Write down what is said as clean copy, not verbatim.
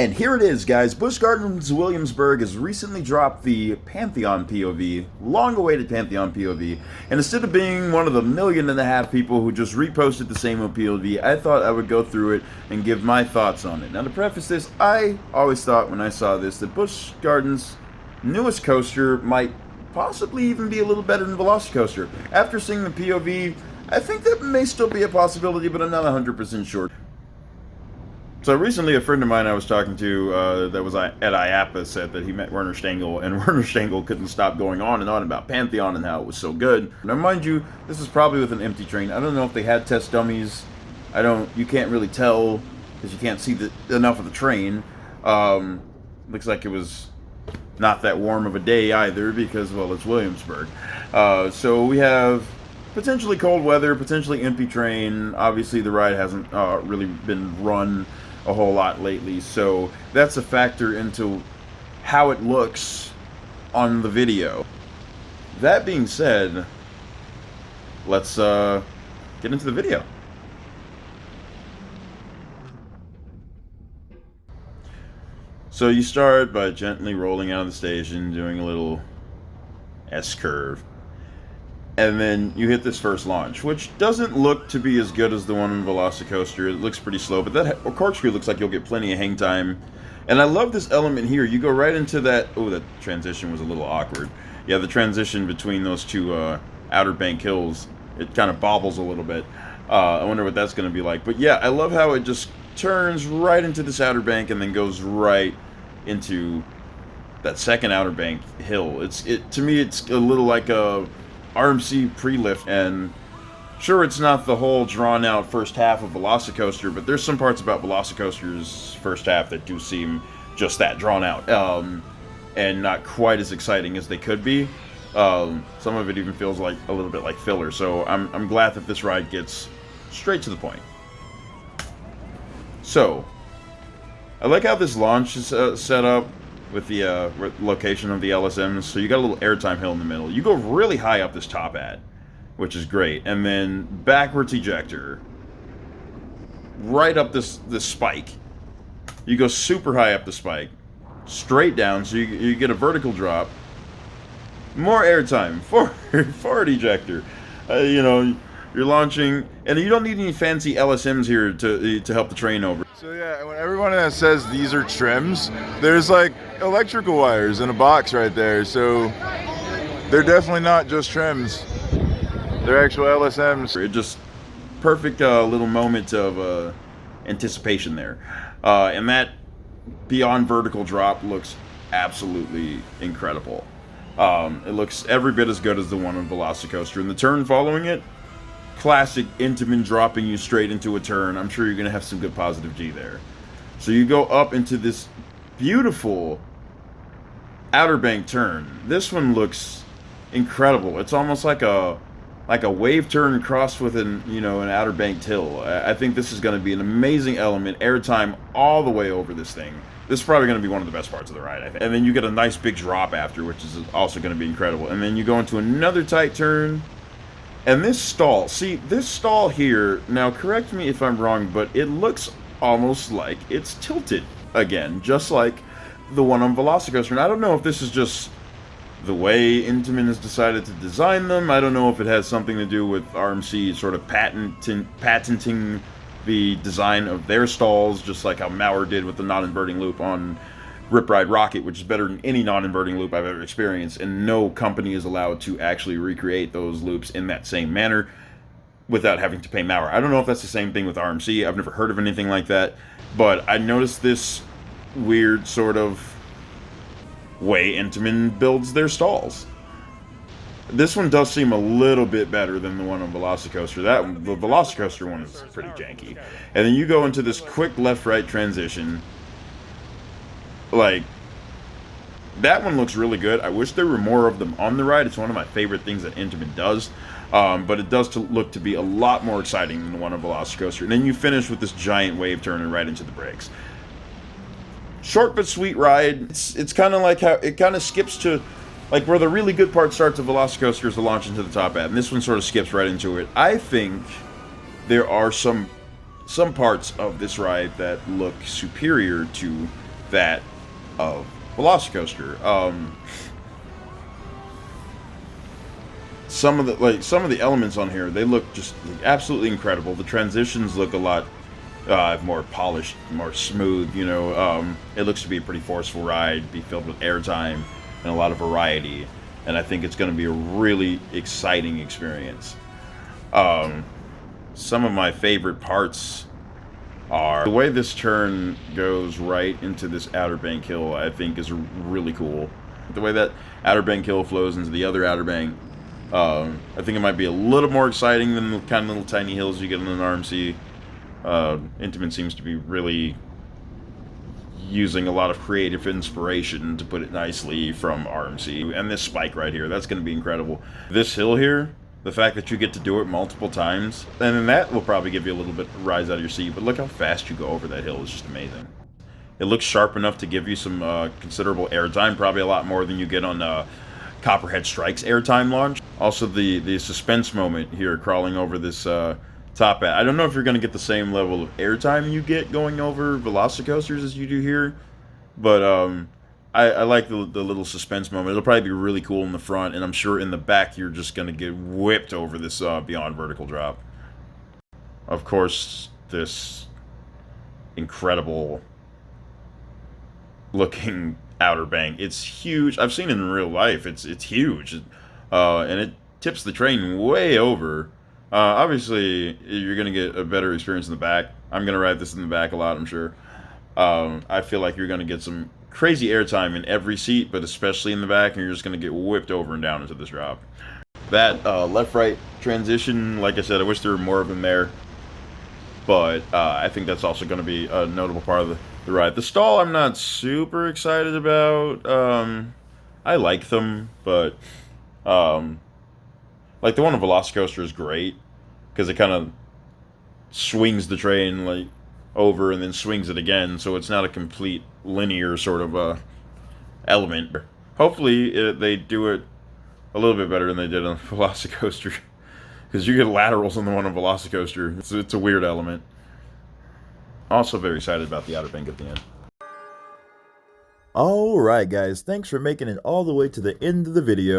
And here it is, guys. Busch Gardens Williamsburg has recently dropped the Pantheon POV, long-awaited Pantheon POV, and instead of being one of the 1.5 million people who just reposted the same POV, I thought I would go through it and give my thoughts on it. Now, to preface this, I always thought when I saw this that Busch Gardens' newest coaster might possibly even be a little better than Velocicoaster. After seeing the POV, I think that may still be a possibility, but I'm not 100% sure. So recently, a friend of mine I was talking to that was at IAPA said that he met Werner Stengel, and Werner Stengel couldn't stop going on and on about Pantheon and how it was so good. Now, mind you, this is probably with an empty train. I don't know if they had test dummies. You can't really tell because you can't see enough of the train. Looks like it was not that warm of a day either because, well, it's Williamsburg. So we have potentially cold weather, potentially empty train. Obviously, the ride hasn't really been run a whole lot lately, so that's a factor into how it looks on the video. That being said, let's get into the video. So you start by gently rolling out of the station, doing a little S-curve, and then you hit this first launch, which doesn't look to be as good as the one in Velocicoaster. It looks pretty slow, but that corkscrew looks like you'll get plenty of hang time. And I love this element here. You go right into that... Oh, that transition was a little awkward. Yeah, the transition between those two Outer Bank hills, it kind of bobbles a little bit. I wonder what that's going to be like. But yeah, I love how it just turns right into this Outer Bank and then goes right into that second Outer Bank hill. To me, it's a little like a RMC pre-lift, and sure, it's not the whole drawn-out first half of Velocicoaster, but there's some parts about Velocicoaster's first half that do seem just that drawn-out, and not quite as exciting as they could be. Some of it even feels like a little bit like filler, so I'm glad that this ride gets straight to the point. So, I like how this launch is set up with the location of the LSMs. So you got a little airtime hill in the middle. You go really high up this top ad, which is great, and then backwards ejector right up this spike. You go super high up the spike, straight down, so you get a vertical drop. More airtime, forward ejector. You know, you're launching, and you don't need any fancy LSMs here to help the train over. So yeah, when everyone says these are trims, there's like electrical wires in a box right there. So they're definitely not just trims. They're actual LSMs. It just perfect little moment of anticipation there. And that beyond vertical drop looks absolutely incredible. It looks every bit as good as the one on Velocicoaster. And the turn following it, classic Intamin dropping you straight into a turn. I'm sure you're going to have some good positive G there. So you go up into this beautiful Outer Bank turn. This one looks incredible. It's almost like a wave turn crossed with an Outer Bank hill. I think this is going to be an amazing element. Airtime all the way over this thing. This is probably going to be one of the best parts of the ride, I think. And then you get a nice big drop after, which is also going to be incredible. And then you go into another tight turn. And this stall, see, this stall here, now correct me if I'm wrong, but it looks almost like it's tilted again, just like the one on Velocicoaster. And I don't know if this is just the way Intamin has decided to design them. I don't know if it has something to do with RMC sort of patenting the design of their stalls, just like how Maurer did with the non-inverting loop on Rip Ride Rocket, which is better than any non-inverting loop I've ever experienced, and no company is allowed to actually recreate those loops in that same manner without having to pay Maurer. I don't know if that's the same thing with RMC. I've never heard of anything like that, but I noticed this weird sort of way Intamin builds their stalls. This one does seem a little bit better than the one on Velocicoaster. The Velocicoaster one is pretty janky. And then you go into this quick left-right transition. Like, that one looks really good. I wish there were more of them on the ride. It's one of my favorite things that Intamin does. But it does look to be a lot more exciting than the one on Velocicoaster. And then you finish with this giant wave turner right into the brakes. Short but sweet ride. It's kind of like how it kind of skips to, like, where the really good part starts of Velocicoaster is the launch into the top ad. And this one sort of skips right into it. I think there are some parts of this ride that look superior to that of Velocicoaster. Some of the elements on here, they look just absolutely incredible. The transitions look a lot more polished, more smooth. You know, it looks to be a pretty forceful ride, be filled with airtime and a lot of variety. And I think it's going to be a really exciting experience. Some of my favorite parts are the way this turn goes right into this Outer Bank hill. I think is really cool. The way that Outer Bank hill flows into the other Outer Bank. I think it might be a little more exciting than the kind of little tiny hills you get in an RMC. Intamin seems to be really using a lot of creative inspiration, to put it nicely, from RMC. And this spike right here, that's going to be incredible. This hill here, the fact that you get to do it multiple times, and then that will probably give you a little bit of rise out of your seat, but look how fast you go over that hill is just amazing. It looks sharp enough to give you some considerable airtime, probably a lot more than you get on Copperhead Strike's airtime launch. Also, the suspense moment here, crawling over this top hat. I don't know if you're going to get the same level of airtime you get going over Velocicoasters as you do here, but I like the little suspense moment. It'll probably be really cool in the front, and I'm sure in the back you're just going to get whipped over this Beyond Vertical drop. Of course, this incredible looking Outer Bank. It's huge. I've seen it in real life. It's huge, and it tips the train way over. Obviously, you're gonna get a better experience in the back. I'm gonna ride this in the back a lot, I'm sure. I feel like you're gonna get some crazy airtime in every seat, but especially in the back, and you're just gonna get whipped over and down into this drop. That left-right transition, like I said, I wish there were more of them there, but I think that's also going to be a notable part of the ride. The stall I'm not super excited about. I like them, but like the one on Velocicoaster is great because it kind of swings the train like over and then swings it again, so it's not a complete linear sort of element. Hopefully they do it a little bit better than they did on Velocicoaster, because you get laterals on the one on Velocicoaster. It's a weird element. Also very excited about the Outer Bank at the end. Alright guys, thanks for making it all the way to the end of the video.